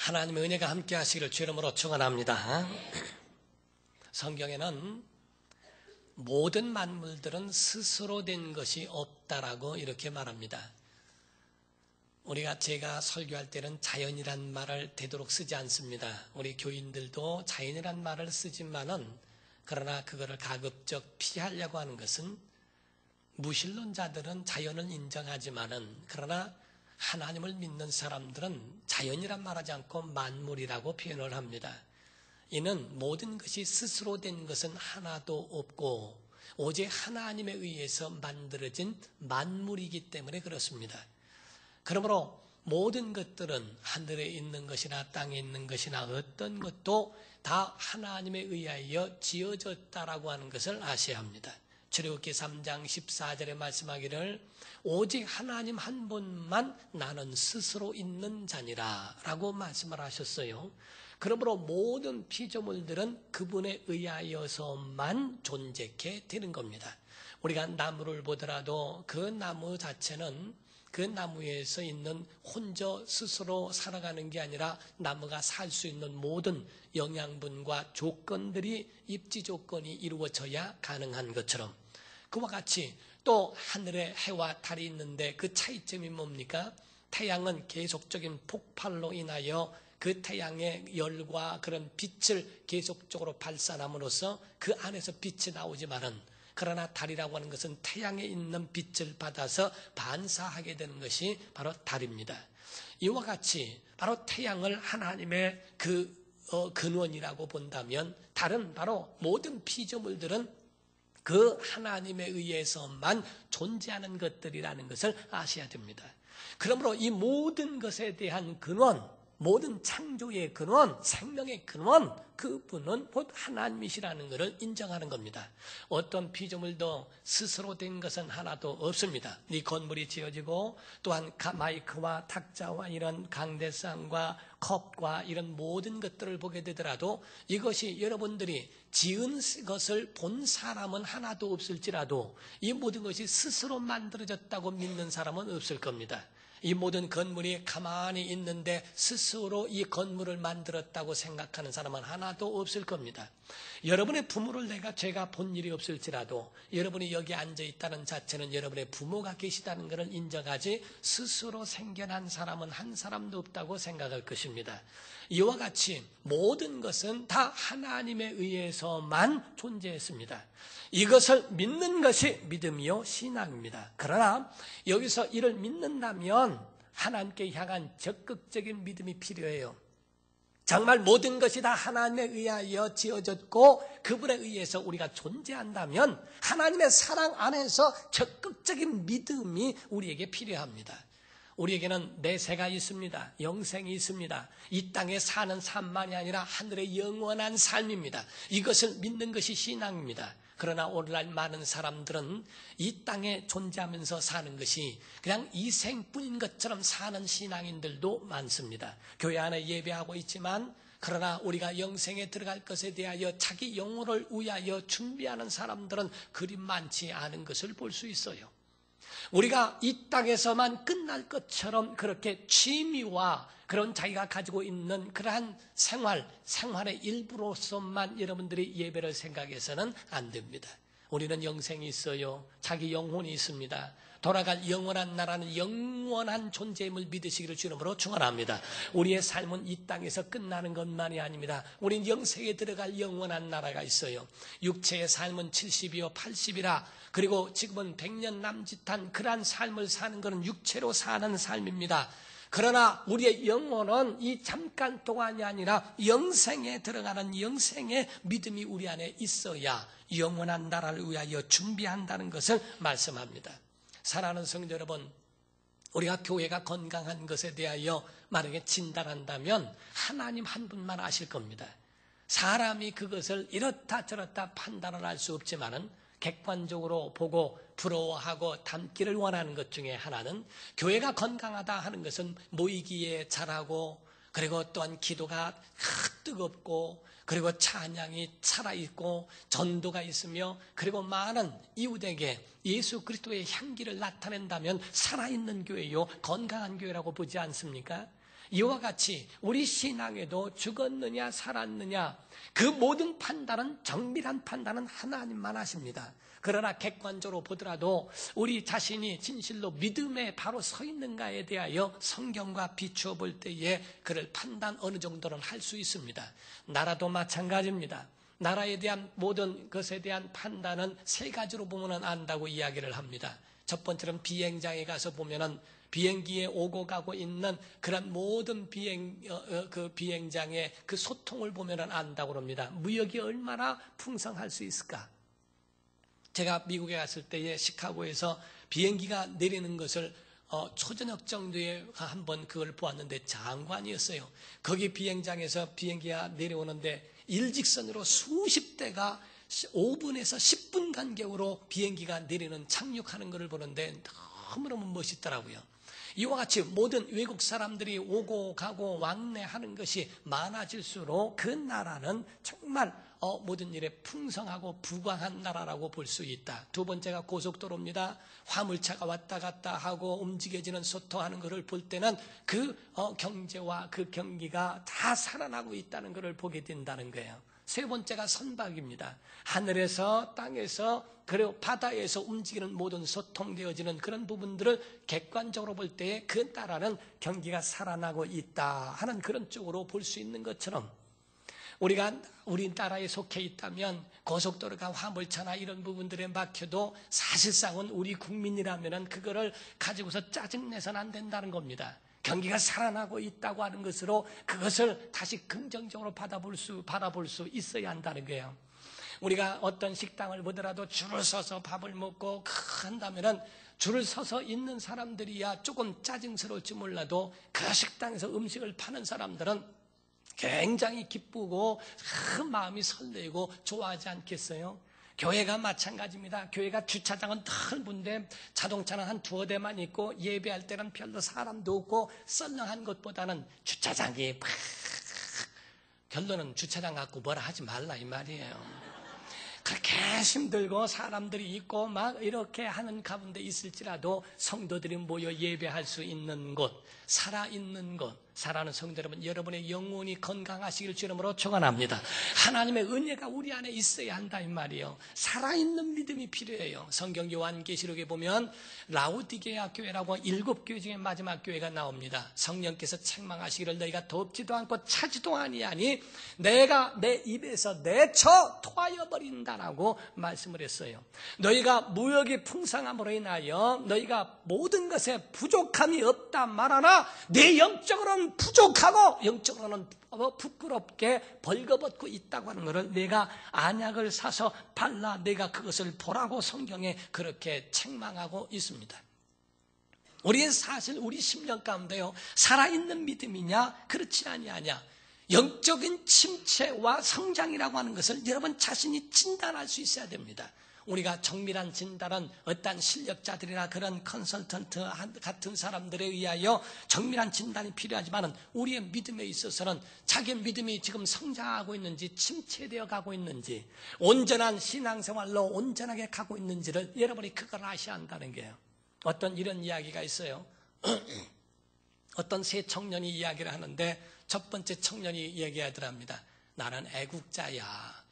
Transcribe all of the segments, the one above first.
하나님의 은혜가 함께 하시기를 주 이름으로 축원합니다. 성경에는 모든 만물들은 스스로 된 것이 없다라고 이렇게 말합니다. 제가 설교할 때는 자연이란 말을 되도록 쓰지 않습니다. 우리 교인들도 자연이란 말을 쓰지만은 그러나 그거를 가급적 피하려고 하는 것은 무신론자들은 자연을 인정하지만은 그러나 하나님을 믿는 사람들은 자연이란 말하지 않고 만물이라고 표현을 합니다. 이는 모든 것이 스스로 된 것은 하나도 없고 오직 하나님에 의해서 만들어진 만물이기 때문에 그렇습니다. 그러므로 모든 것들은 하늘에 있는 것이나 땅에 있는 것이나 어떤 것도 다 하나님에 의하여 지어졌다라고 하는 것을 아셔야 합니다. 출애굽기 3장 14절에 말씀하기를 오직 하나님 한 분만 나는 스스로 있는 자니라 라고 말씀을 하셨어요. 그러므로 모든 피조물들은 그분에 의하여서만 존재케 되는 겁니다. 우리가 나무를 보더라도 그 나무 자체는 그 나무에서 있는 혼자 스스로 살아가는 게 아니라 나무가 살 수 있는 모든 영양분과 조건들이 입지 조건이 이루어져야 가능한 것처럼 그와 같이 또 하늘에 해와 달이 있는데 그 차이점이 뭡니까? 태양은 계속적인 폭발로 인하여 그 태양의 열과 그런 빛을 계속적으로 발산함으로써 그 안에서 빛이 나오지만은 그러나 달이라고 하는 것은 태양에 있는 빛을 받아서 반사하게 되는 것이 바로 달입니다. 이와 같이 바로 태양을 하나님의 근원이라고 본다면 달은 바로 모든 피조물들은 그 하나님에 의해서만 존재하는 것들이라는 것을 아셔야 됩니다. 그러므로 이 모든 것에 대한 근원, 모든 창조의 근원, 생명의 근원, 그분은 곧 하나님이시라는 것을 인정하는 겁니다. 어떤 피조물도 스스로 된 것은 하나도 없습니다. 이 건물이 지어지고 또한 마이크와 탁자와 이런 강대상과 컵과 이런 모든 것들을 보게 되더라도 이것이 여러분들이 지은 것을 본 사람은 하나도 없을지라도 이 모든 것이 스스로 만들어졌다고 믿는 사람은 없을 겁니다. 이 모든 건물이 가만히 있는데 스스로 이 건물을 만들었다고 생각하는 사람은 하나도 없을 겁니다. 여러분의 부모를 제가 본 일이 없을지라도 여러분이 여기 앉아있다는 자체는 여러분의 부모가 계시다는 것을 인정하지 스스로 생겨난 사람은 한 사람도 없다고 생각할 것입니다. 이와 같이 모든 것은 다 하나님에 의해서만 존재했습니다. 이것을 믿는 것이 믿음이요 신앙입니다. 그러나 여기서 이를 믿는다면 하나님께 향한 적극적인 믿음이 필요해요. 정말 모든 것이 다 하나님에 의하여 지어졌고 그분에 의해서 우리가 존재한다면 하나님의 사랑 안에서 적극적인 믿음이 우리에게 필요합니다. 우리에게는 내세가 있습니다. 영생이 있습니다. 이 땅에 사는 삶만이 아니라 하늘의 영원한 삶입니다. 이것을 믿는 것이 신앙입니다. 그러나 오늘날 많은 사람들은 이 땅에 존재하면서 사는 것이 그냥 이 생뿐인 것처럼 사는 신앙인들도 많습니다. 교회 안에 예배하고 있지만 그러나 우리가 영생에 들어갈 것에 대하여 자기 영혼을 위하여 준비하는 사람들은 그리 많지 않은 것을 볼 수 있어요. 우리가 이 땅에서만 끝날 것처럼 그렇게 취미와 그런 자기가 가지고 있는 그러한 생활의 일부로서만 여러분들이 예배를 생각해서는 안 됩니다. 우리는 영생이 있어요. 자기 영혼이 있습니다. 돌아갈 영원한 나라는 영원한 존재임을 믿으시기를 주님으로 축원합니다. 우리의 삶은 이 땅에서 끝나는 것만이 아닙니다. 우리는 영생에 들어갈 영원한 나라가 있어요. 육체의 삶은 70이요 80이라 그리고 지금은 100년 남짓한 그러한 삶을 사는 것은 육체로 사는 삶입니다. 그러나 우리의 영혼은 이 잠깐 동안이 아니라 영생에 들어가는 영생의 믿음이 우리 안에 있어야 영원한 나라를 위하여 준비한다는 것을 말씀합니다. 사랑하는 성도 여러분, 우리가 교회가 건강한 것에 대하여 만약에 진단한다면 하나님 한 분만 아실 겁니다. 사람이 그것을 이렇다 저렇다 판단을 할 수 없지만은 객관적으로 보고 부러워하고 닮기를 원하는 것 중에 하나는 교회가 건강하다 하는 것은 모이기에 잘하고 그리고 또한 기도가 뜨겁고 그리고 찬양이 살아있고 전도가 있으며 그리고 많은 이웃에게 예수 그리스도의 향기를 나타낸다면 살아있는 교회요 건강한 교회라고 보지 않습니까? 이와 같이 우리 신앙에도 죽었느냐 살았느냐 그 모든 판단은, 정밀한 판단은 하나님만 하십니다. 그러나 객관적으로 보더라도 우리 자신이 진실로 믿음에 바로 서 있는가에 대하여 성경과 비추어 볼 때에 그를 판단 어느 정도는 할 수 있습니다. 나라도 마찬가지입니다. 나라에 대한 모든 것에 대한 판단은 세 가지로 보면 안다고 이야기를 합니다. 첫 번째는 비행장에 가서 보면은 비행기에 오고 가고 있는 그런 모든 비행장의 그 소통을 보면은 안다고 합니다. 무역이 얼마나 풍성할 수 있을까? 제가 미국에 갔을 때에 시카고에서 비행기가 내리는 것을 초저녁 정도에 한번 그걸 보았는데 장관이었어요. 거기 비행장에서 비행기가 내려오는데 일직선으로 수십 대가 5분에서 10분 간격으로 비행기가 내리는 착륙하는 것을 보는데 너무너무 멋있더라고요. 이와 같이 모든 외국 사람들이 오고 가고 왕래하는 것이 많아질수록 그 나라는 정말 모든 일에 풍성하고 부강한 나라라고 볼 수 있다. 두 번째가 고속도로입니다. 화물차가 왔다 갔다 하고 움직여지는 소통하는 것을 볼 때는 그 경제와 그 경기가 다 살아나고 있다는 것을 보게 된다는 거예요. 세 번째가 선박입니다. 하늘에서 땅에서 그리고 바다에서 움직이는 모든 소통되어지는 그런 부분들을 객관적으로 볼 때에 그 나라는 경기가 살아나고 있다 하는 그런 쪽으로 볼 수 있는 것처럼 우리가 우리나라에 속해 있다면 고속도로가 화물차나 이런 부분들에 막혀도 사실상은 우리 국민이라면 그거를 가지고서 짜증내서는 안 된다는 겁니다. 경기가 살아나고 있다고 하는 것으로 그것을 다시 긍정적으로 바라볼 수 있어야 한다는 거예요. 우리가 어떤 식당을 보더라도 줄을 서서 밥을 먹고 한다면은 줄을 서서 있는 사람들이야 조금 짜증스러울지 몰라도 그 식당에서 음식을 파는 사람들은 굉장히 기쁘고 마음이 설레고 좋아하지 않겠어요? 교회가 마찬가지입니다. 교회가 주차장은 넓은데 자동차는 한 두어 대만 있고 예배할 때는 별로 사람도 없고 썰렁한 것보다는 주차장이 결론은 주차장 갖고 뭐라 하지 말라 이 말이에요. 그렇게 힘들고 사람들이 있고 막 이렇게 하는 가운데 있을지라도 성도들이 모여 예배할 수 있는 곳, 살아있는 곳, 사랑하는 성도 여러분, 여러분의 영혼이 건강하시길 주님으로 축원합니다. 하나님의 은혜가 우리 안에 있어야 한다 이 말이에요. 살아있는 믿음이 필요해요. 성경 요한계시록에 보면 라오디게아 교회라고 7교회 중에 마지막 교회가 나옵니다. 성령께서 책망하시기를 너희가 덥지도 않고 차지도 아니하니 내가 내 입에서 내쳐 토하여 버린다라고 말씀을 했어요. 너희가 무역이 풍성함으로 인하여 너희가 모든 것에 부족함이 없다 말하나 내 영적으로는 부족하고 영적으로는 부끄럽게 벌거벗고 있다고 하는 것을 내가 안약을 사서 발라 내가 그것을 보라고 성경에 그렇게 책망하고 있습니다. 우리의 사실 우리 심령 가운데요 살아있는 믿음이냐 그렇지 아니하냐 영적인 침체와 성장이라고 하는 것을 여러분 자신이 진단할 수 있어야 됩니다. 우리가 정밀한 진단은 어떤 실력자들이나 그런 컨설턴트 같은 사람들에 의하여 정밀한 진단이 필요하지만 우리의 믿음에 있어서는 자기의 믿음이 지금 성장하고 있는지 침체되어 가고 있는지 온전한 신앙생활로 온전하게 가고 있는지를 여러분이 그걸 아셔야 한다는 게요. 어떤 이런 이야기가 있어요. 어떤 세 청년이 이야기를 하는데 첫 번째 청년이 얘기하더랍니다. 나는 애국자야.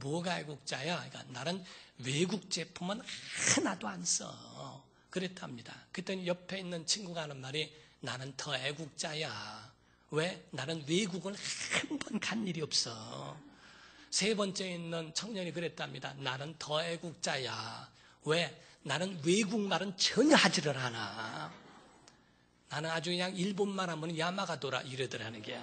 뭐가 애국자야? 그러니까 나는 외국 제품은 하나도 안 써. 그랬답니다. 그랬더니 옆에 있는 친구가 하는 말이 나는 더 애국자야. 왜? 나는 외국은 한 번 간 일이 없어. 세 번째 있는 청년이 그랬답니다. 나는 더 애국자야. 왜? 나는 외국말은 전혀 하지를 않아. 나는 아주 그냥 일본말 하면 야마가도라 이러더라는 게.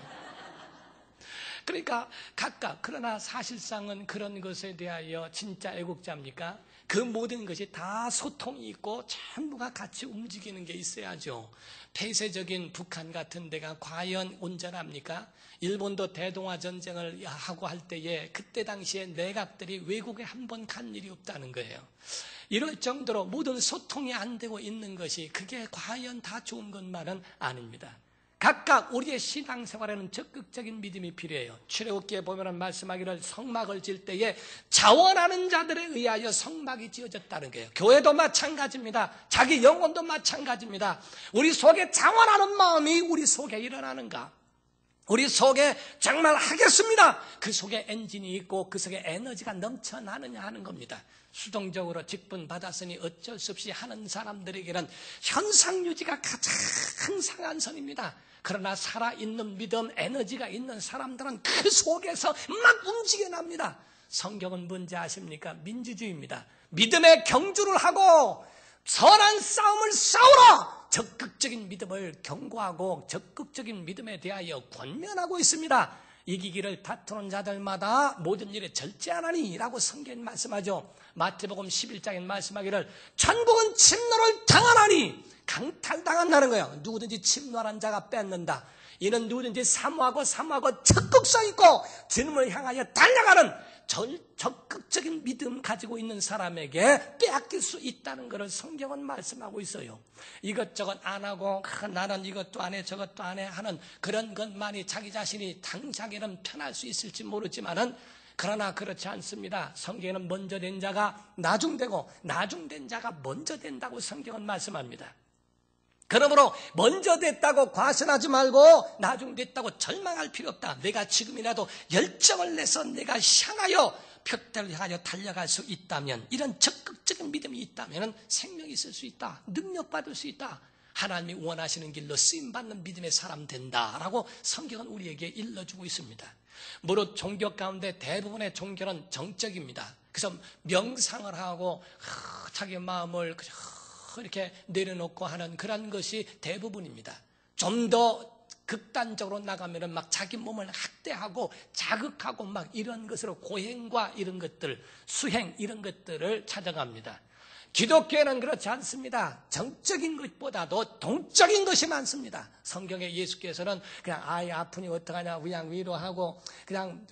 그러니까 각각 그러나 사실상은 그런 것에 대하여 진짜 애국자입니까? 그 모든 것이 다 소통이 있고 전부가 같이 움직이는 게 있어야죠. 폐쇄적인 북한 같은 데가 과연 온전합니까? 일본도 대동아 전쟁을 하고 할 때에 그때 당시에 내각들이 외국에 한 번 간 일이 없다는 거예요. 이럴 정도로 모든 소통이 안 되고 있는 것이 그게 과연 다 좋은 것만은 아닙니다. 각각 우리의 신앙생활에는 적극적인 믿음이 필요해요. 출애굽기에 보면 말씀하기를 성막을 질 때에 자원하는 자들에 의하여 성막이 지어졌다는 거예요. 교회도 마찬가지입니다. 자기 영혼도 마찬가지입니다. 우리 속에 자원하는 마음이 우리 속에 일어나는가? 우리 속에 정말 하겠습니다. 그 속에 엔진이 있고 그 속에 에너지가 넘쳐나느냐 하는 겁니다. 수동적으로 직분 받았으니 어쩔 수 없이 하는 사람들에게는 현상 유지가 가장 상한 선입니다. 그러나 살아있는 믿음, 에너지가 있는 사람들은 그 속에서 막 움직여납니다. 성경은 뭔지 아십니까? 민주주의입니다. 믿음의 경주를 하고 선한 싸움을 싸우라! 적극적인 믿음을 경고하고 적극적인 믿음에 대하여 권면하고 있습니다. 이기기를 다투는 자들마다 모든 일에 절제하나니 라고 성경이 말씀하죠. 마태복음 11장에 말씀하기를 천국은 침노를 당하나니, 강탈당한다는 거예요. 누구든지 침노하는 자가 뺏는다. 이는 누구든지 사모하고 적극성 있고 주님을 향하여 달려가는 적극적인 믿음 가지고 있는 사람에게 빼앗길 수 있다는 것을 성경은 말씀하고 있어요. 이것저것 안 하고 나는 이것도 안 해 저것도 안 해 하는 그런 것만이 자기 자신이 당장에는 편할 수 있을지 모르지만은, 그러나 그렇지 않습니다. 성경에는 먼저 된 자가 나중되고 나중된 자가 먼저 된다고 성경은 말씀합니다. 그러므로 먼저 됐다고 과신하지 말고 나중됐다고 절망할 필요 없다. 내가 지금이라도 열정을 내서 내가 향하여 표대를 향하여 달려갈 수 있다면, 이런 적극적인 믿음이 있다면 생명이 있을 수 있다. 능력받을 수 있다. 하나님이 원하시는 길로 쓰임받는 믿음의 사람 된다라고 성경은 우리에게 일러주고 있습니다. 무릇 종교 가운데 대부분의 종교는 정적입니다. 그래서 명상을 하고 자기 마음을 이렇게 내려놓고 하는 그런 것이 대부분입니다. 좀 더 극단적으로 나가면은 막 자기 몸을 학대하고 자극하고 막 이런 것으로 고행과 이런 것들, 수행 이런 것들을 찾아갑니다. 기독교에는 그렇지 않습니다. 정적인 것보다도 동적인 것이 많습니다. 성경에 예수께서는 그냥 아이 아프니 어떡하냐 그냥 위로하고 그냥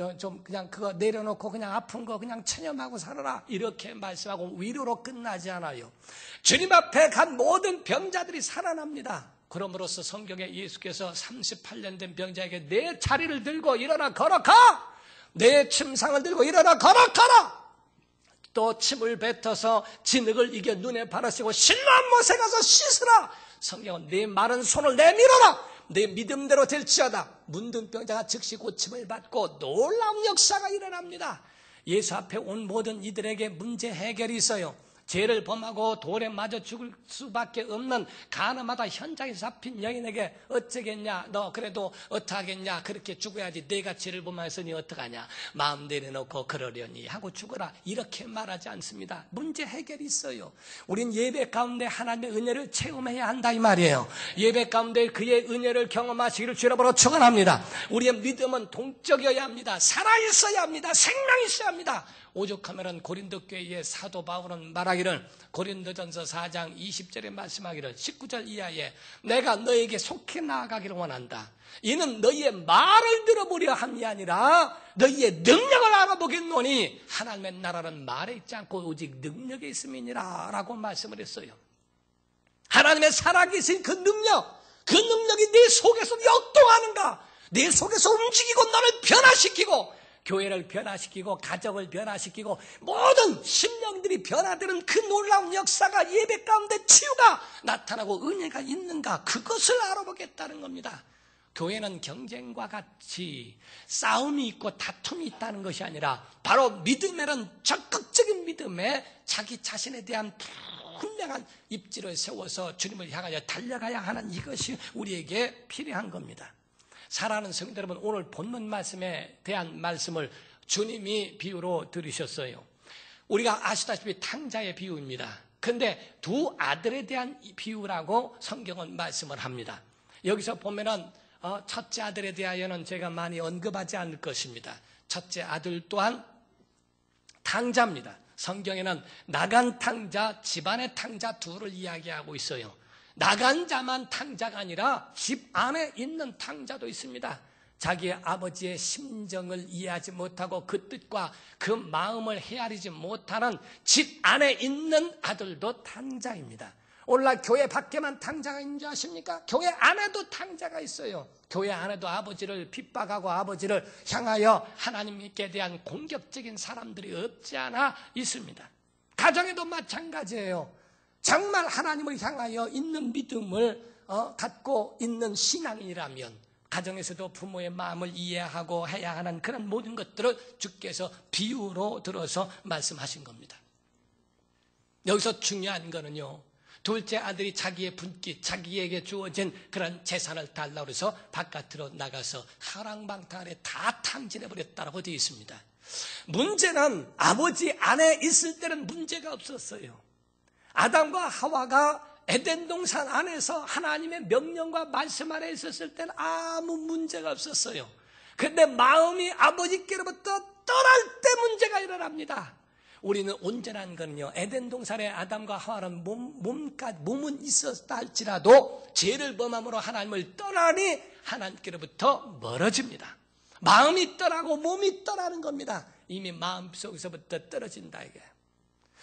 그냥 그거 내려놓고 그냥 아픈 거 그냥 체념하고 살아라 이렇게 말씀하고 위로로 끝나지 않아요. 주님 앞에 간 모든 병자들이 살아납니다. 그럼으로써 성경에 예수께서 38년 된 병자에게 내 자리를 들고 일어나 걸어가! 내 침상을 들고 일어나 걸어가라! 또 침을 뱉어서 진흙을 이겨 눈에 바르시고 실로암 못에 가서 씻으라. 성경은 내 마른 손을 내밀어라. 내 믿음대로 될지어다. 문둥 병자가 즉시 고침을 받고 놀라운 역사가 일어납니다. 예수 앞에 온 모든 이들에게 문제 해결이 있어요. 죄를 범하고 돌에 맞아 죽을 수밖에 없는 가늠하다 현장에 잡힌 여인에게 어쩌겠냐, 너 그래도 어떡하겠냐, 그렇게 죽어야지, 내가 죄를 범하였으니 어떡하냐, 마음 내려놓고 그러려니 하고 죽어라, 이렇게 말하지 않습니다. 문제 해결이 있어요. 우린 예배 가운데 하나님의 은혜를 체험해야 한다 이 말이에요. 예배 가운데 그의 은혜를 경험하시기를 주여 이름으로 축원합니다. 우리의 믿음은 동적이어야 합니다. 살아있어야 합니다. 생명이 있어야 합니다. 오죽하면은 고린도 교회의 사도 바울은 말하기를, 고린도전서 4장 20절에 말씀하기를, 19절 이하에 내가 너에게 속히 나아가기를 원한다. 이는 너희의 말을 들어보려 함이 아니라 너희의 능력을 알아보겠노니 하나님의 나라는 말에 있지 않고 오직 능력에 있음이니라 라고 말씀을 했어요. 하나님의 살아계신 그 능력이 내 속에서 역동하는가, 내 속에서 움직이고 너를 변화시키고 교회를 변화시키고 가정을 변화시키고 모든 심령들이 변화되는 그 놀라운 역사가 예배 가운데 치유가 나타나고 은혜가 있는가, 그것을 알아보겠다는 겁니다. 교회는 경쟁과 같이 싸움이 있고 다툼이 있다는 것이 아니라 바로 믿음에는 적극적인 믿음에 자기 자신에 대한 분명한 입지를 세워서 주님을 향하여 달려가야 하는 이것이 우리에게 필요한 겁니다. 사랑하는 성도 여러분, 오늘 본문 말씀에 대한 말씀을 주님이 비유로 들으셨어요. 우리가 아시다시피 탕자의 비유입니다. 그런데 두 아들에 대한 비유라고 성경은 말씀을 합니다. 여기서 보면은 첫째 아들에 대하여는 제가 많이 언급하지 않을 것입니다. 첫째 아들 또한 탕자입니다. 성경에는 나간 탕자, 집안의 탕자 둘을 이야기하고 있어요. 나간 자만 탕자가 아니라 집 안에 있는 탕자도 있습니다. 자기의 아버지의 심정을 이해하지 못하고 그 뜻과 그 마음을 헤아리지 못하는 집 안에 있는 아들도 탕자입니다. 오늘날 교회 밖에만 탕자가 있는 줄 아십니까? 교회 안에도 탕자가 있어요. 교회 안에도 아버지를 핍박하고 아버지를 향하여 하나님께 대한 공격적인 사람들이 없지 않아 있습니다. 가정에도 마찬가지예요. 정말 하나님을 향하여 있는 믿음을 갖고 있는 신앙이라면 가정에서도 부모의 마음을 이해하고 해야 하는 그런 모든 것들을 주께서 비유로 들어서 말씀하신 겁니다. 여기서 중요한 거는요, 둘째 아들이 자기의 분깃, 자기에게 주어진 그런 재산을 달라고 해서 바깥으로 나가서 하랑방탕 안에 다 탕진해버렸다고 되어 있습니다. 문제는 아버지 안에 있을 때는 문제가 없었어요. 아담과 하와가 에덴 동산 안에서 하나님의 명령과 말씀 안에 있었을 때는 아무 문제가 없었어요. 그런데 마음이 아버지께로부터 떠날 때 문제가 일어납니다. 우리는 온전한 거는요, 에덴 동산에 아담과 하와는 몸은 있었다 할지라도 죄를 범함으로 하나님을 떠나니 하나님께로부터 멀어집니다. 마음이 떠나고 몸이 떠나는 겁니다. 이미 마음속에서부터 떨어진다 이게.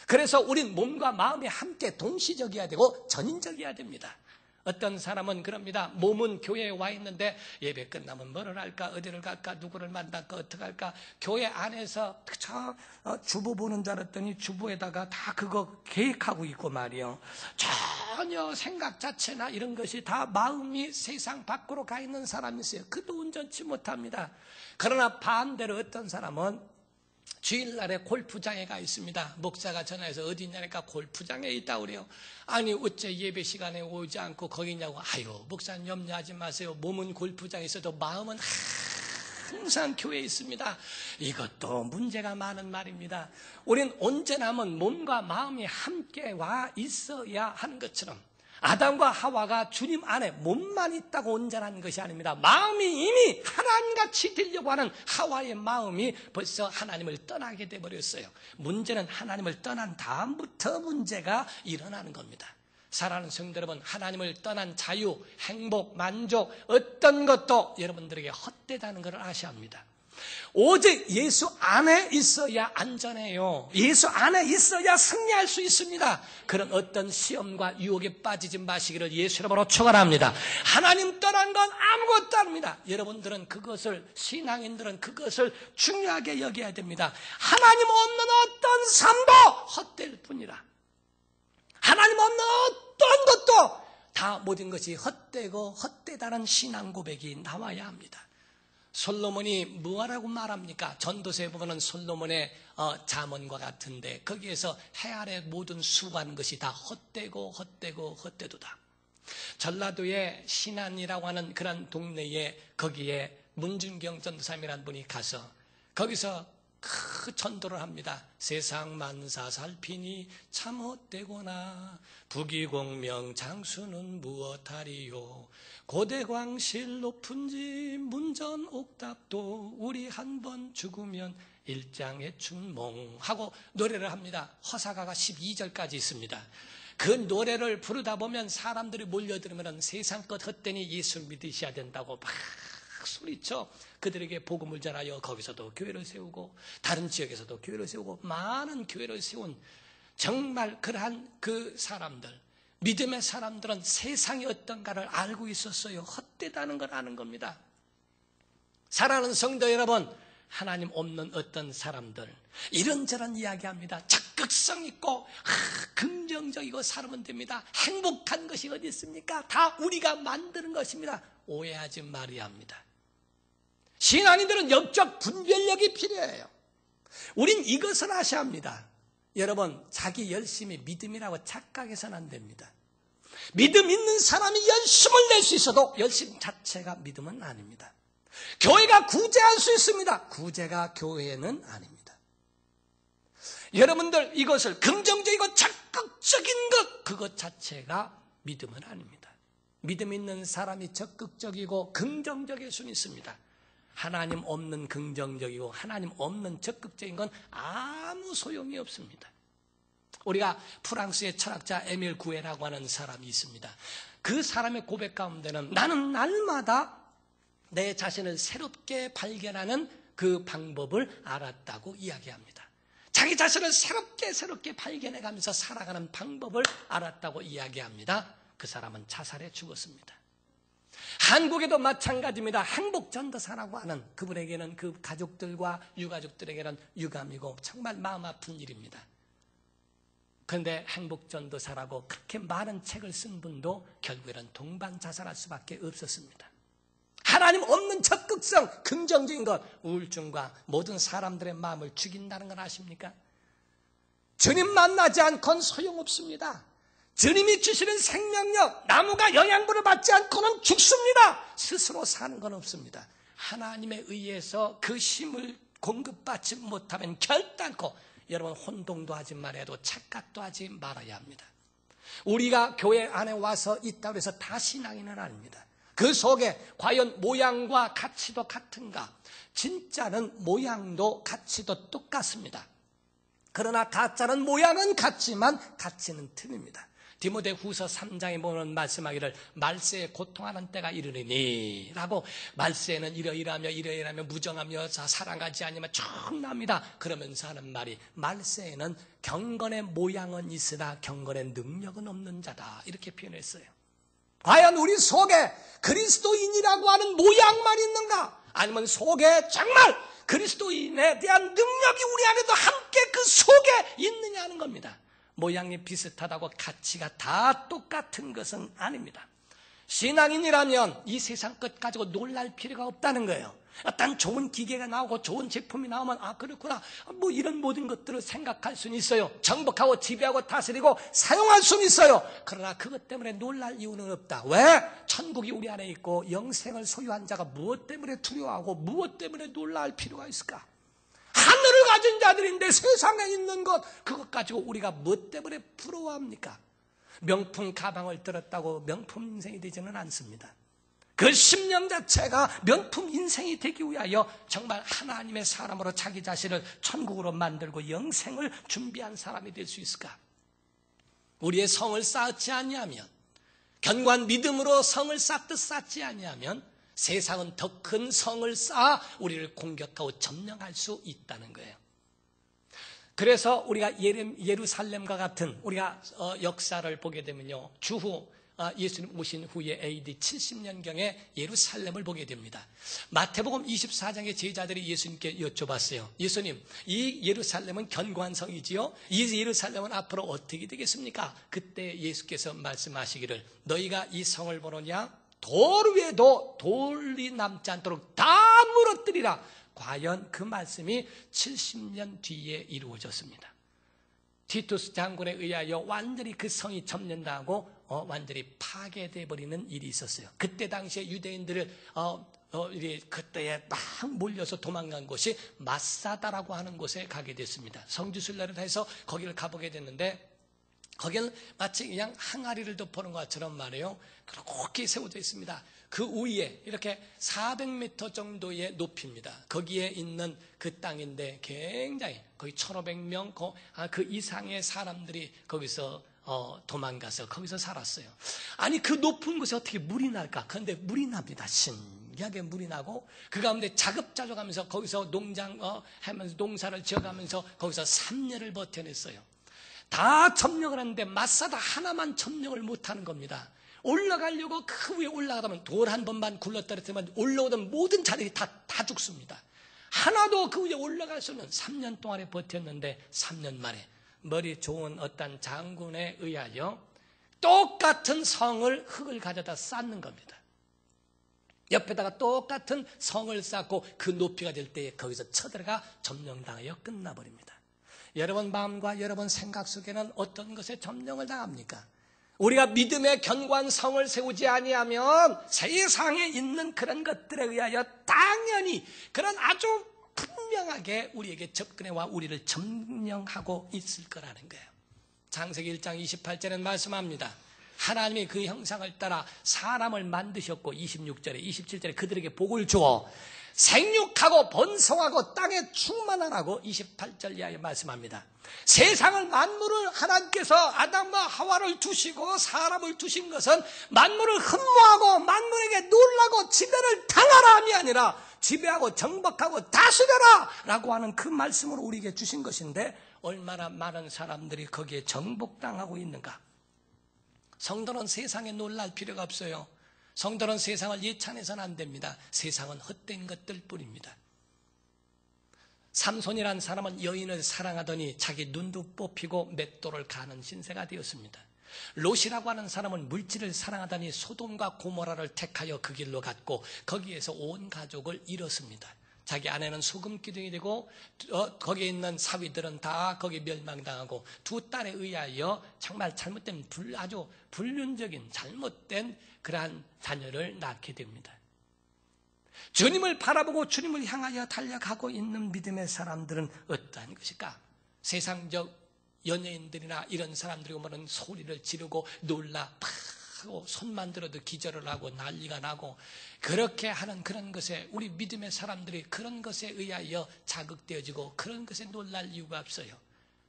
그래서 우린 몸과 마음이 함께 동시적이어야 되고 전인적이어야 됩니다. 어떤 사람은 그럽니다. 몸은 교회에 와 있는데 예배 끝나면 뭐를 할까, 어디를 갈까, 누구를 만날까, 어떻게 할까. 교회 안에서 주부 보는 줄 알았더니 주부에다가 다 그거 계획하고 있고 말이요. 전혀 생각 자체나 이런 것이 다 마음이 세상 밖으로 가 있는 사람이 있어요. 그도 온전치 못합니다. 그러나 반대로 어떤 사람은 주일날에 골프장에 가 있습니다. 목사가 전화해서 어디 있냐니까 골프장에 있다고 그래요. 아니 어째 예배 시간에 오지 않고 거기 있냐고. 아유 목사님 염려하지 마세요. 몸은 골프장에 있어도 마음은 항상 교회에 있습니다. 이것도 문제가 많은 말입니다. 우린 언제나면 몸과 마음이 함께 와 있어야 하는 것처럼 아담과 하와가 주님 안에 몸만 있다고 온전한 것이 아닙니다. 마음이 이미 하나님같이 되려고 하는 하와의 마음이 벌써 하나님을 떠나게 돼버렸어요. 문제는 하나님을 떠난 다음부터 문제가 일어나는 겁니다. 사랑하는 성도 여러분, 하나님을 떠난 자유, 행복, 만족 어떤 것도 여러분들에게 헛되다는 것을 아셔야 합니다. 오직 예수 안에 있어야 안전해요. 예수 안에 있어야 승리할 수 있습니다. 그런 어떤 시험과 유혹에 빠지지 마시기를 예수 이름으로 축원합니다. 하나님 떠난 건 아무것도 아닙니다. 여러분들은 그것을, 신앙인들은 그것을 중요하게 여겨야 됩니다. 하나님 없는 어떤 삶도 헛될 뿐이라. 하나님 없는 어떤 것도 다 모든 것이 헛되고 헛되다는 신앙 고백이 나와야 합니다. 솔로몬이 뭐라고 말합니까? 전도서에 보면 솔로몬의 잠언과 같은데 거기에서 해 아래 모든 수고하는 것이 다 헛되고 헛되고 헛되도다. 전라도의 신안이라고 하는 그런 동네에 거기에 문준경 전도사님이라는 분이 가서 거기서 그 전도를 합니다. 세상 만사 살피니 참 헛되구나. 부귀공명 장수는 무엇하리요. 고대광실 높은지 문전 옥답도 우리 한 번 죽으면 일장의 춘몽 하고 노래를 합니다. 허사가가 12절까지 있습니다. 그 노래를 부르다 보면 사람들이 몰려들으면 세상 것 헛되니 예수 믿으셔야 된다고 막 소리쳐 그들에게 복음을 전하여 거기서도 교회를 세우고 다른 지역에서도 교회를 세우고 많은 교회를 세운 정말 그러한 그 사람들, 믿음의 사람들은 세상이 어떤가를 알고 있었어요. 헛되다는 걸 아는 겁니다. 사랑하는 성도 여러분, 하나님 없는 어떤 사람들 이런저런 이야기합니다. 적극성 있고 긍정적이고 살면 됩니다. 행복한 것이 어디 있습니까? 다 우리가 만드는 것입니다. 오해하지 말아야 합니다. 신앙인들은 영적 분별력이 필요해요. 우린 이것을 아셔야 합니다. 여러분, 자기 열심히 믿음이라고 착각해서는 안 됩니다. 믿음 있는 사람이 열심을 낼 수 있어도 열심 자체가 믿음은 아닙니다. 교회가 구제할 수 있습니다. 구제가 교회는 아닙니다. 여러분들 이것을 긍정적이고 적극적인 것, 그것 자체가 믿음은 아닙니다. 믿음 있는 사람이 적극적이고 긍정적일 수는 있습니다. 하나님 없는 긍정적이고 하나님 없는 적극적인 건 아무 소용이 없습니다. 우리가 프랑스의 철학자 에밀 구에라고 하는 사람이 있습니다. 그 사람의 고백 가운데는 나는 날마다 내 자신을 새롭게 발견하는 그 방법을 알았다고 이야기합니다. 자기 자신을 새롭게 발견해가면서 살아가는 방법을 알았다고 이야기합니다. 그 사람은 자살해 죽었습니다. 한국에도 마찬가지입니다. 행복전도사라고 하는 그분에게는 그 가족들과 유가족들에게는 유감이고 정말 마음 아픈 일입니다. 그런데 행복전도사라고 그렇게 많은 책을 쓴 분도 결국에는 동반자살할 수밖에 없었습니다. 하나님 없는 적극성, 긍정적인 것, 우울증과 모든 사람들의 마음을 죽인다는 걸 아십니까? 주님 만나지 않고는 소용없습니다. 주님이 주시는 생명력, 나무가 영양분을 받지 않고는 죽습니다. 스스로 사는 건 없습니다. 하나님에 의해서 그 힘을 공급받지 못하면 결단코 여러분 혼동도 하지 말아도 착각도 하지 말아야 합니다. 우리가 교회 안에 와서 있다고 해서 다 신앙인은 아닙니다. 그 속에 과연 모양과 가치도 같은가? 진짜는 모양도 가치도 똑같습니다. 그러나 가짜는 모양은 같지만 가치는 틀립니다. 디모데후서 3장에 보면 말씀하기를 말세에 고통하는 때가 이르리니 라고, 말세에는 이러이러하며 무정하며 사랑하지 않으면 청납니다. 그러면서 하는 말이 말세에는 경건의 모양은 있으나 경건의 능력은 없는 자다, 이렇게 표현했어요. 과연 우리 속에 그리스도인이라고 하는 모양만 있는가? 아니면 속에 정말 그리스도인에 대한 능력이 우리 안에도 함께 그 속에 있느냐 하는 겁니다. 모양이 비슷하다고 가치가 다 똑같은 것은 아닙니다. 신앙인이라면 이 세상 것 가지고 놀랄 필요가 없다는 거예요. 어떤 좋은 기계가 나오고 좋은 제품이 나오면 그렇구나, 이런 모든 것들을 생각할 수는 있어요. 정복하고 지배하고 다스리고 사용할 수는 있어요. 그러나 그것 때문에 놀랄 이유는 없다. 왜? 천국이 우리 안에 있고 영생을 소유한 자가 무엇 때문에 두려워하고 무엇 때문에 놀랄 필요가 있을까? 하늘을 가진 자들인데 세상에 있는 것, 그것 가지고 우리가 무엇 때문에 부러워합니까? 명품 가방을 들었다고 명품 인생이 되지는 않습니다. 그 심령 자체가 명품 인생이 되기 위하여 정말 하나님의 사람으로 자기 자신을 천국으로 만들고 영생을 준비한 사람이 될 수 있을까? 우리의 성을 쌓지 아니하면, 견고한 믿음으로 성을 쌓듯 쌓지 아니하면 세상은 더 큰 성을 쌓아 우리를 공격하고 점령할 수 있다는 거예요. 그래서 우리가 예루살렘과 같은 우리가 역사를 보게 되면요, 주후 예수님 오신 후에 AD 70년경에 예루살렘을 보게 됩니다. 마태복음 24장의 제자들이 예수님께 여쭤봤어요. 예수님, 이 예루살렘은 견고한 성이지요? 이 예루살렘은 앞으로 어떻게 되겠습니까? 그때 예수께서 말씀하시기를, 너희가 이 성을 보느냐? 돌 위에도 돌이 남지 않도록 다 무너뜨리라. 과연 그 말씀이 70년 뒤에 이루어졌습니다. 티투스 장군에 의하여 완전히 그 성이 점령당하고 완전히 파괴돼 버리는 일이 있었어요. 그때 당시에 유대인들을 그때에 막 몰려서 도망간 곳이 마사다라고 하는 곳에 가게 됐습니다. 성지순례를 해서 거기를 가보게 됐는데, 거기는 마치 그냥 항아리를 덮어놓은 것처럼 말이에요, 그렇게 세워져 있습니다. 그 위에 이렇게 400m 정도의 높이입니다. 거기에 있는 그 땅인데 굉장히 거의 1,500명 그 이상의 사람들이 거기서 도망가서 거기서 살았어요. 아니, 그 높은 곳에 어떻게 물이 날까? 그런데 물이 납니다. 신기하게 물이 나고, 그 가운데 자급자족하면서 거기서 하면서 농사를 지어가면서 거기서 3년을 버텨냈어요. 다 점령을 하는데 마사다 하나만 점령을 못하는 겁니다. 올라가려고 그 위에 올라가면 돌 한 번만 굴러떨어뜨리면 올라오던 모든 자들이 다 죽습니다. 하나도 그 위에 올라갈 수는 3년 동안에 버텼는데 3년 만에 머리 좋은 어떤 장군에 의하여 똑같은 성을 흙을 가져다 쌓는 겁니다. 옆에다가 똑같은 성을 쌓고 그 높이가 될 때에 거기서 쳐들어가 점령당하여 끝나버립니다. 여러분 마음과 여러분 생각 속에는 어떤 것에 점령을 당합니까? 우리가 믿음의 견고한 성을 세우지 아니하면 세상에 있는 그런 것들에 의하여 당연히 그런 아주 분명하게 우리에게 접근해와 우리를 점령하고 있을 거라는 거예요. 창세기 1장 28절에 말씀합니다. 하나님이 그 형상을 따라 사람을 만드셨고, 26절에 27절에 그들에게 복을 주어 생육하고 번성하고 땅에 충만하라고 28절 이하에 말씀합니다. 세상을 만물을 하나님께서 아담과 하와를 주시고 사람을 주신 것은 만물을 흠모하고 만물에게 놀라고 지배를 당하라 함이 아니라 지배하고 정복하고 다스려라 라고 하는 그 말씀으로 우리에게 주신 것인데 얼마나 많은 사람들이 거기에 정복당하고 있는가. 성도는 세상에 놀랄 필요가 없어요. 성도는 세상을 예찬해서는 안 됩니다. 세상은 헛된 것들 뿐입니다. 삼손이란 사람은 여인을 사랑하더니 자기 눈도 뽑히고 맷돌을 가는 신세가 되었습니다. 롯이라고 하는 사람은 물질을 사랑하더니 소돔과 고모라를 택하여 그 길로 갔고 거기에서 온 가족을 잃었습니다. 자기 아내는 소금 기둥이 되고 거기에 있는 사위들은 다 거기 멸망당하고 두 딸에 의하여 정말 잘못된 아주 불륜적인 잘못된 그러한 자녀를 낳게 됩니다. 주님을 바라보고 주님을 향하여 달려가고 있는 믿음의 사람들은 어떠한 것일까? 세상적 연예인들이나 이런 사람들이 오면 소리를 지르고 놀라 하고 손만 들어도 기절을 하고 난리가 나고 그렇게 하는 그런 것에 우리 믿음의 사람들이 그런 것에 의하여 자극되어지고 그런 것에 놀랄 이유가 없어요.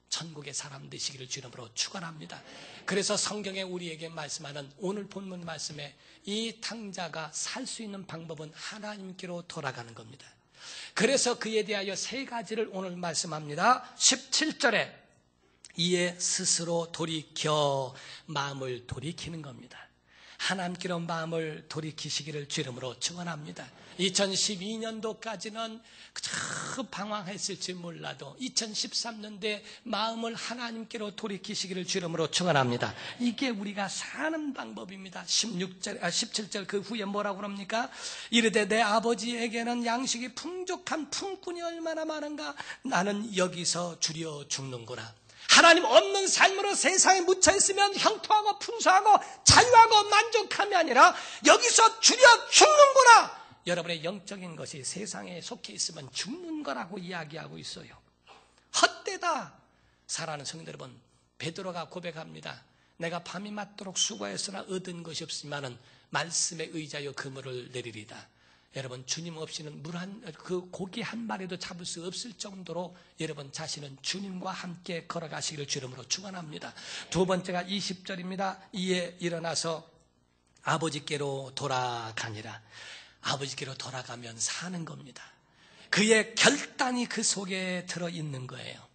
천국의 사람 되시기를 주 이름으로 축원합니다. 그래서 성경에 우리에게 말씀하는 오늘 본문 말씀에 이 탕자가 살 수 있는 방법은 하나님께로 돌아가는 겁니다. 그래서 그에 대하여 세 가지를 오늘 말씀합니다. 17절에 이에 스스로 돌이켜 마음을 돌이키는 겁니다. 하나님께로 마음을 돌이키시기를 주 이름으로 축원합니다. 2012년도까지는 방황했을지 몰라도 2013년도에 마음을 하나님께로 돌이키시기를 주 이름으로 축원합니다. 이게 우리가 사는 방법입니다. 17절 그 후에 뭐라고 그럽니까? 이르되 내 아버지에게는 양식이 풍족한 품꾼이 얼마나 많은가? 나는 여기서 주려 죽는구나. 하나님 없는 삶으로 세상에 묻혀있으면 형통하고 풍성하고 자유하고 만족함이 아니라 여기서 주려 죽는구나. 여러분의 영적인 것이 세상에 속해 있으면 죽는 거라고 이야기하고 있어요. 헛되다. 사랑하는 성도 여러분, 베드로가 고백합니다. 내가 밤이 맞도록 수고했으나 얻은 것이 없지만은 말씀에 의지하여 그물을 내리리다. 여러분, 주님 없이는 그 고기 한 마리도 잡을 수 없을 정도로 여러분 자신은 주님과 함께 걸어가시기를 주 이름으로 축원합니다. 두 번째가 20절입니다. 이에 일어나서 아버지께로 돌아가니라. 아버지께로 돌아가면 사는 겁니다. 그의 결단이 그 속에 들어있는 거예요.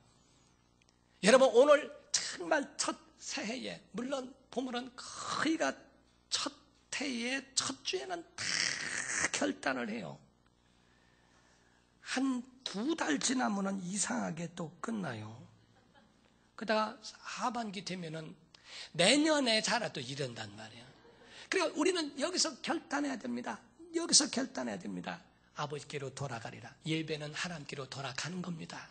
여러분, 오늘 정말 첫 새해에 물론 보면은 거의가 첫 해의 첫 주에는 다 결단을 해요. 한 2달 지나면은 이상하게 또 끝나요. 그러다가 하반기 되면은 내년에 자라도 이런단 말이에요. 그러니까 우리는 여기서 결단해야 됩니다. 여기서 결단해야 됩니다. 아버지께로 돌아가리라. 예배는 하나님께로 돌아가는 겁니다.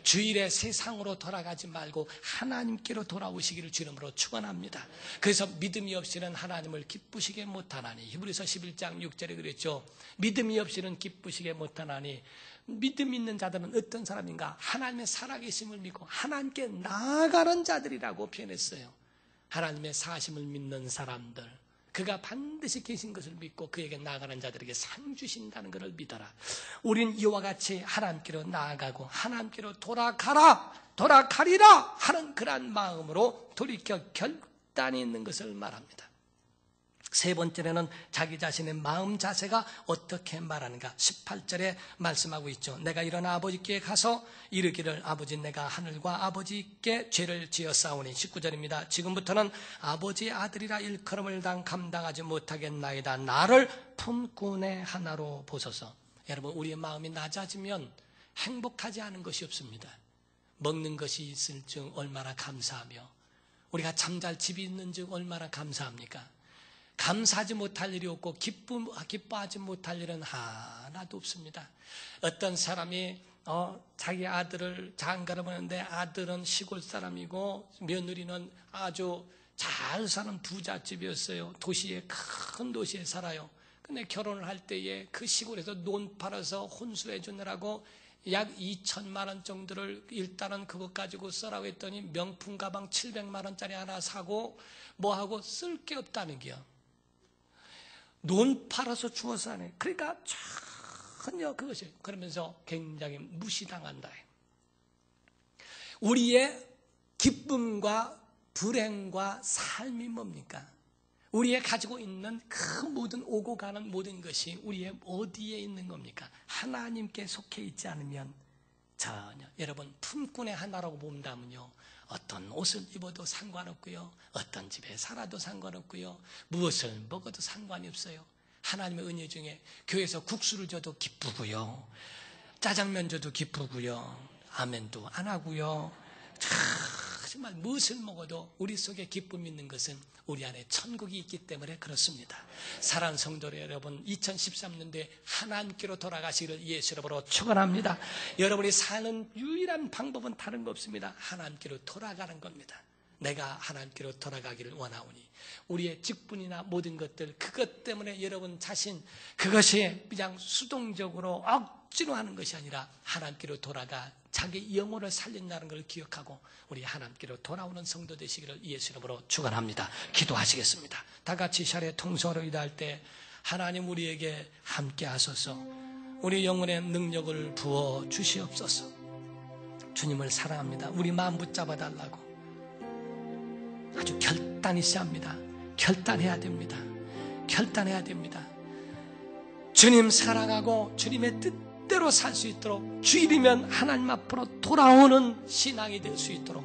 주일에 세상으로 돌아가지 말고 하나님께로 돌아오시기를 주 이름으로 축원합니다. 그래서 믿음이 없이는 하나님을 기쁘시게 못하나니, 히브리서 11장 6절에 그랬죠. 믿음이 없이는 기쁘시게 못하나니, 믿음 있는 자들은 어떤 사람인가? 하나님의 살아계심을 믿고 하나님께 나아가는 자들이라고 표현했어요. 하나님의 사심을 믿는 사람들, 그가 반드시 계신 것을 믿고 그에게 나아가는 자들에게 상 주신다는 것을 믿어라. 우린 이와 같이 하나님께로 나아가고 하나님께로 돌아가리라 하는 그러한 마음으로 돌이켜 결단이 있는 것을 말합니다. 세 번째는 자기 자신의 마음 자세가 어떻게 말하는가? 18절에 말씀하고 있죠. 내가 일어나 아버지께 가서 이르기를 아버지 내가 하늘과 아버지께 죄를 지었사오니. 19절입니다. 지금부터는 아버지의 아들이라 일컬음을 감당하지 못하겠나이다. 나를 품꾼의 하나로 보소서. 여러분, 우리의 마음이 낮아지면 행복하지 않은 것이 없습니다. 먹는 것이 있을 즉 얼마나 감사하며, 우리가 잠잘 집이 있는 즉 얼마나 감사합니까? 감사하지 못할 일이 없고 기뻐하지 못할 일은 하나도 없습니다. 어떤 사람이 자기 아들을 장가를 보냈는데 아들은 시골 사람이고 며느리는 아주 잘 사는 부잣집이었어요. 큰 도시에 살아요. 근데 결혼을 할 때에 그 시골에서 논 팔아서 혼수해 주느라고 약 2천만 원 정도를 일단은 그것 가지고 쓰라고 했더니 명품 가방 700만 원짜리 하나 사고 뭐하고 쓸 게 없다는 게요. 논 팔아서 주워서 하네. 그러니까 전혀 그것이, 그러면서 굉장히 무시당한다. 우리의 기쁨과 불행과 삶이 뭡니까? 우리의 가지고 있는 그 모든 오고 가는 모든 것이 우리의 어디에 있는 겁니까? 하나님께 속해 있지 않으면 전혀, 여러분 품꾼의 하나라고 본다면요, 어떤 옷을 입어도 상관없고요, 어떤 집에 살아도 상관없고요, 무엇을 먹어도 상관이 없어요. 하나님의 은혜 중에 교회에서 국수를 줘도 기쁘고요, 짜장면 줘도 기쁘고요, 아멘도 안 하고요. 정말 무엇을 먹어도 우리 속에 기쁨이 있는 것은 우리 안에 천국이 있기 때문에 그렇습니다. 사랑하는 성도 여러분, 2013년도에 하나님께로 돌아가시기를 예수 이름으로 축원합니다. 여러분이 사는 유일한 방법은 다른 거 없습니다. 하나님께로 돌아가는 겁니다. 내가 하나님께로 돌아가기를 원하오니 우리의 직분이나 모든 것들, 그것 때문에 여러분 자신, 그것이 그냥 수동적으로 억지로 하는 것이 아니라 하나님께로 돌아가 자기 영혼을 살린다는 걸 기억하고 우리 하나님께로 돌아오는 성도 되시기를 예수 이름으로 축원합니다. 기도하시겠습니다. 다 같이 샤례 통성으로 기도할 때 하나님 우리에게 함께 하소서, 우리 영혼의 능력을 부어 주시옵소서. 주님을 사랑합니다. 우리 마음 붙잡아 달라고 아주 결단이 있어야 합니다. 결단해야 됩니다. 결단해야 됩니다. 주님 사랑하고 주님의 뜻대로 살 수 있도록, 주일이면 하나님 앞으로 돌아오는 신앙이 될 수 있도록,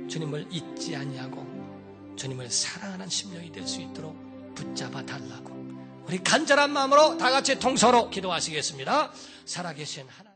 주님을 잊지 아니하고 주님을 사랑하는 심령이 될 수 있도록 붙잡아 달라고 우리 간절한 마음으로 다 같이 통서로 기도하시겠습니다. 살아계신 하나님,